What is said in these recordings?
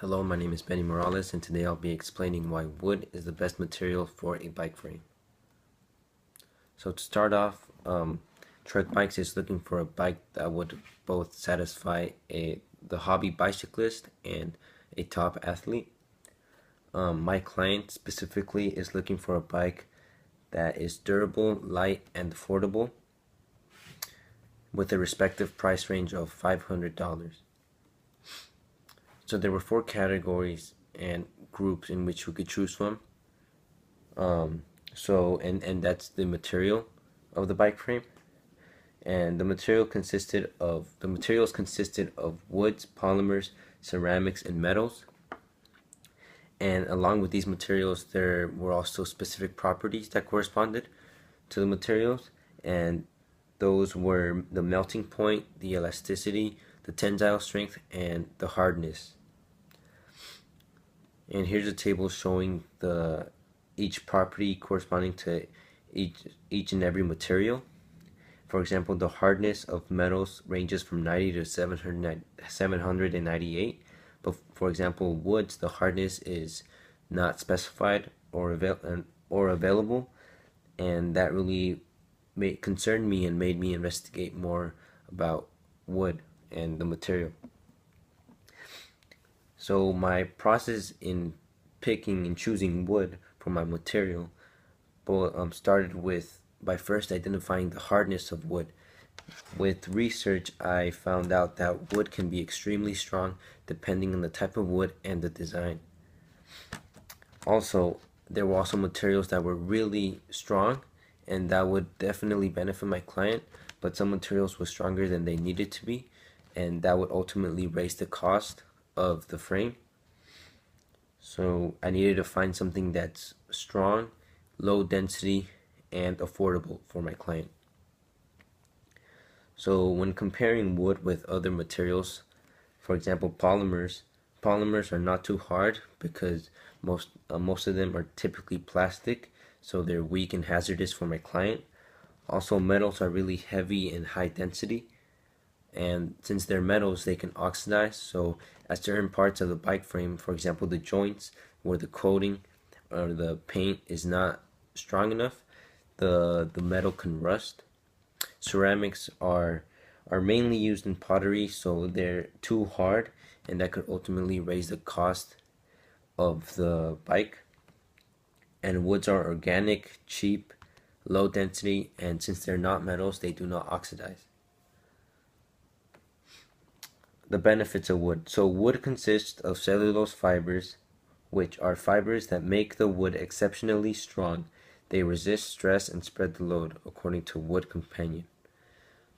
Hello, my name is Benny Morales, and today I'll be explaining why wood is the best material for a bike frame. So to start off, Trek Bikes is looking for a bike that would both satisfy the hobby bicyclist and a top athlete. My client specifically is looking for a bike that is durable, light, and affordable with a respective price range of $500. So there were 4 categories and groups in which we could choose from. And that's the material of the bike frame. And the materials consisted of woods, polymers, ceramics, and metals. And along with these materials, there were also specific properties that corresponded to the materials, and those were the melting point, the elasticity, the tensile strength, and the hardness. And here's a table showing each property corresponding to each and every material. For example, the hardness of metals ranges from 90 to 798. But for example, woods, the hardness is not specified or available, and that really concerned me and made me investigate more about wood and the material. So my process in picking and choosing wood for my material started by first identifying the hardness of wood. With research, I found out that wood can be extremely strong depending on the type of wood and the design. Also, there were also materials that were really strong and that would definitely benefit my client, but some materials were stronger than they needed to be, and that would ultimately raise the cost of the frame. So I needed to find something that's strong, low density, and affordable for my client. So when comparing wood with other materials, for example polymers are not too hard because most of them are typically plastic, so they're weak and hazardous for my client. Also, metals are really heavy and high density, and since they're metals, they can oxidize. So at certain parts of the bike frame, for example the joints where the coating or the paint is not strong enough, the metal can rust. Ceramics are mainly used in pottery, so they're too hard, and that could ultimately raise the cost of the bike. And woods are organic, cheap, low density, and since they're not metals, they do not oxidize. The benefits of wood. So wood consists of cellulose fibers, which are fibers that make the wood exceptionally strong. They resist stress and spread the load, according to Wood Companion.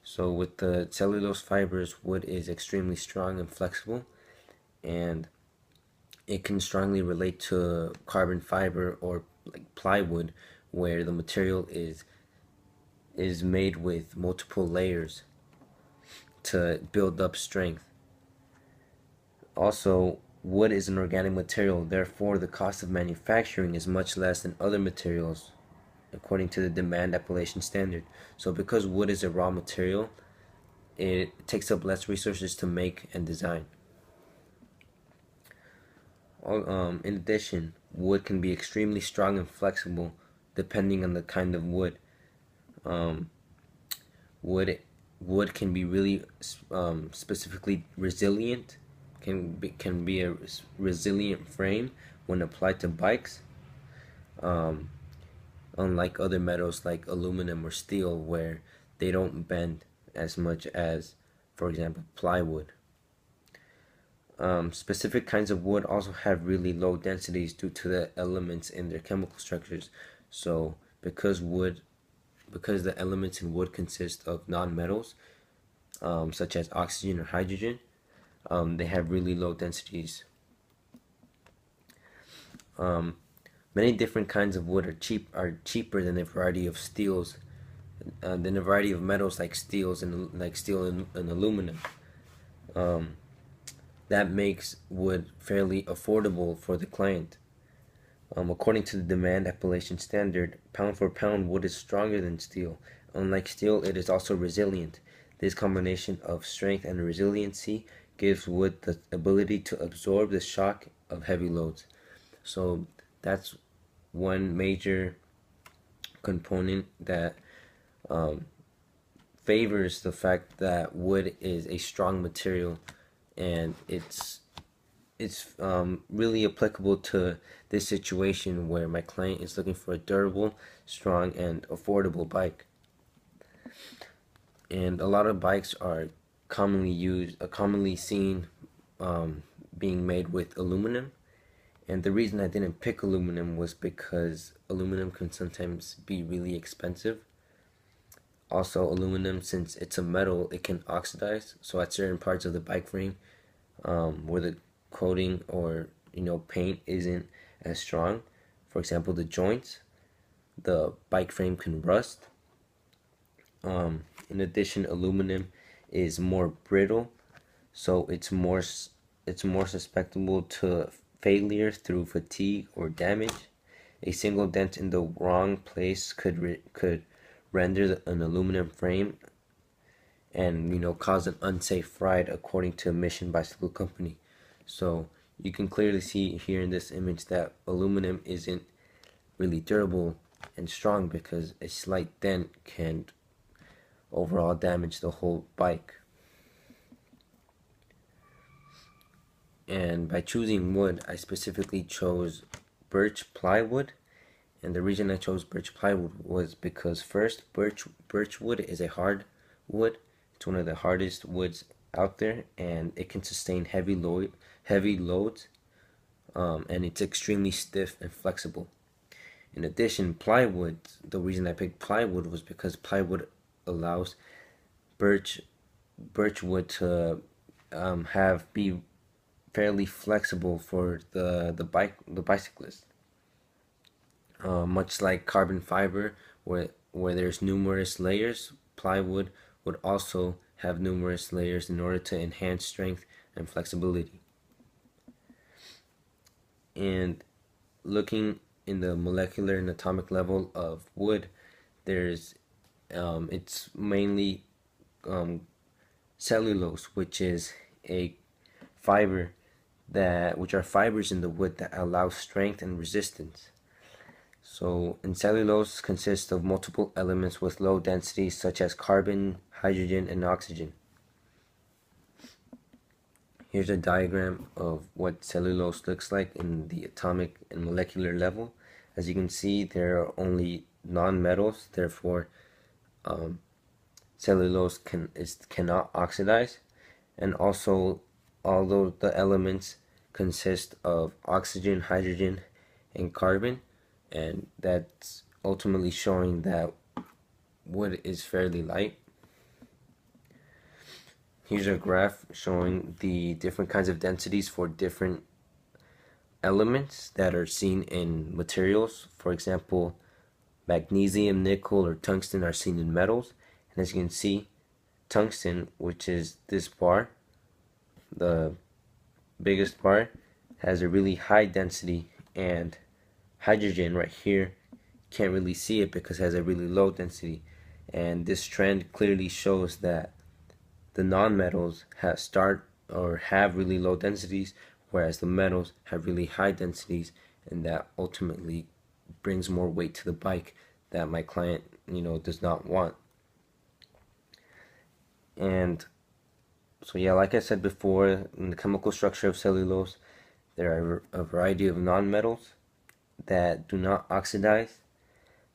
So with the cellulose fibers, wood is extremely strong and flexible, and it can strongly relate to carbon fiber or like plywood, where the material is made with multiple layers to build up strength. Also, wood is an organic material, therefore the cost of manufacturing is much less than other materials according to the demand appellation standard. So because wood is a raw material, it takes up less resources to make and design. In addition, wood can be extremely strong and flexible depending on the kind of wood. Wood can be really specifically resilient, can be a resilient frame when applied to bikes, unlike other metals like aluminum or steel, where they don't bend as much as, for example, plywood. Specific kinds of wood also have really low densities due to the elements in their chemical structures. So because the elements in wood consist of non-metals, such as oxygen or hydrogen, they have really low densities. Many different kinds of wood are cheaper than a variety of steels, than a variety of metals like steel and aluminum. That makes wood fairly affordable for the client. According to the demand appellation standard, pound for pound, wood is stronger than steel. Unlike steel, it is also resilient. This combination of strength and resiliency gives wood the ability to absorb the shock of heavy loads. So that's one major component that favors the fact that wood is a strong material, and it's really applicable to this situation where my client is looking for a durable, strong, and affordable bike. And a lot of bikes are commonly seen being made with aluminum. And the reason I didn't pick aluminum was because aluminum can sometimes be really expensive. Also, aluminum, since it's a metal, it can oxidize. So at certain parts of the bike frame, where the coating or paint isn't as strong, for example, the joints, the bike frame can rust. In addition, aluminum is more brittle, so it's more susceptible to failure through fatigue or damage. A single dent in the wrong place could render an aluminum frame and cause an unsafe ride, according to Mission Bicycle Company. So you can clearly see here in this image that aluminum isn't really durable and strong, because a slight dent can overall damage the whole bike. And by choosing wood, I specifically chose birch plywood. And the reason I chose birch plywood was because, first, birch wood is a hard wood. It's one of the hardest woods out there, and it can sustain heavy loads, and it's extremely stiff and flexible. In addition, plywood, the reason I picked plywood was because plywood allows birch wood to be fairly flexible for the bicyclist. Much like carbon fiber, where there's numerous layers, plywood would also have numerous layers in order to enhance strength and flexibility. And looking in the molecular and atomic level of wood, there's it's mainly cellulose, which is a fiber which are fibers in the wood that allow strength and resistance. So, and cellulose consists of multiple elements with low densities, such as carbon, hydrogen, and oxygen. Here's a diagram of what cellulose looks like in the atomic and molecular level. As you can see, there are only non-metals, therefore cellulose cannot oxidize. And also, although the elements consist of oxygen, hydrogen, and carbon, and that's ultimately showing that wood is fairly light. Here's a graph showing the different kinds of densities for different elements that are seen in materials. For example, magnesium, nickel, or tungsten are seen in metals. And as you can see, tungsten, which is this bar, the biggest bar, has a really high density, and hydrogen right here, can't really see it because it has a really low density. And this trend clearly shows that the nonmetals have really low densities, whereas the metals have really high densities, and that ultimately brings more weight to the bike that my client does not want. And so yeah, like I said before, in the chemical structure of cellulose, there are a variety of nonmetals that do not oxidize.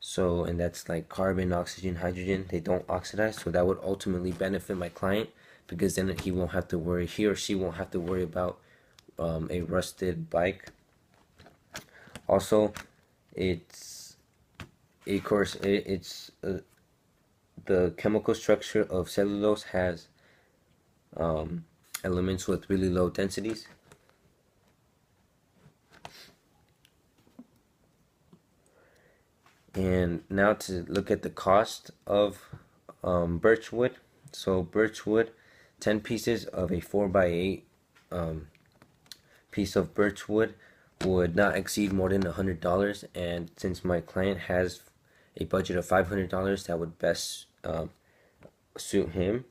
So, and that's like carbon, oxygen, hydrogen. They don't oxidize, so that would ultimately benefit my client, because then he or she won't have to worry about a rusted bike. Also, it's the chemical structure of cellulose has elements with really low densities. And now to look at the cost of birch wood. So birch wood, 10 pieces of a 4x8 piece of birch wood would not exceed more than $100. And since my client has a budget of $500, that would best suit him.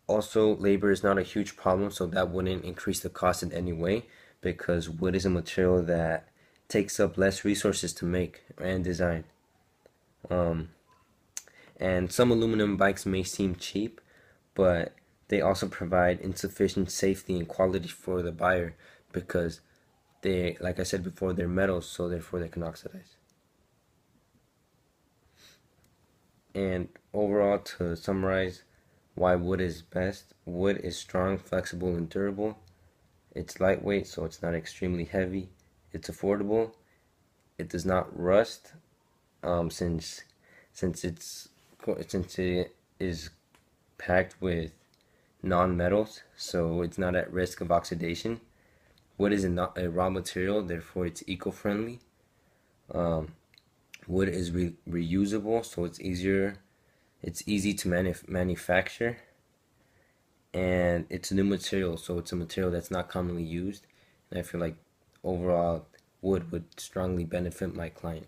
Also, labor is not a huge problem, so that wouldn't increase the cost in any way because wood is a material that takes up less resources to make and design. Um, and some aluminum bikes may seem cheap, but they also provide insufficient safety and quality for the buyer because they, like I said before, they're metals, so therefore they can oxidize. And overall, to summarize why wood is best, wood is strong, flexible, and durable. It's lightweight, so it's not extremely heavy. It's affordable. It does not rust, since since it's since it is packed with non-metals, so it's not at risk of oxidation. Wood is not a raw material, therefore it's eco-friendly. Um, Wood is reusable, so it's easier. It's easy to manufacture, and it's a new material, so it's a material that's not commonly used. And I feel like overall, wood would strongly benefit my client.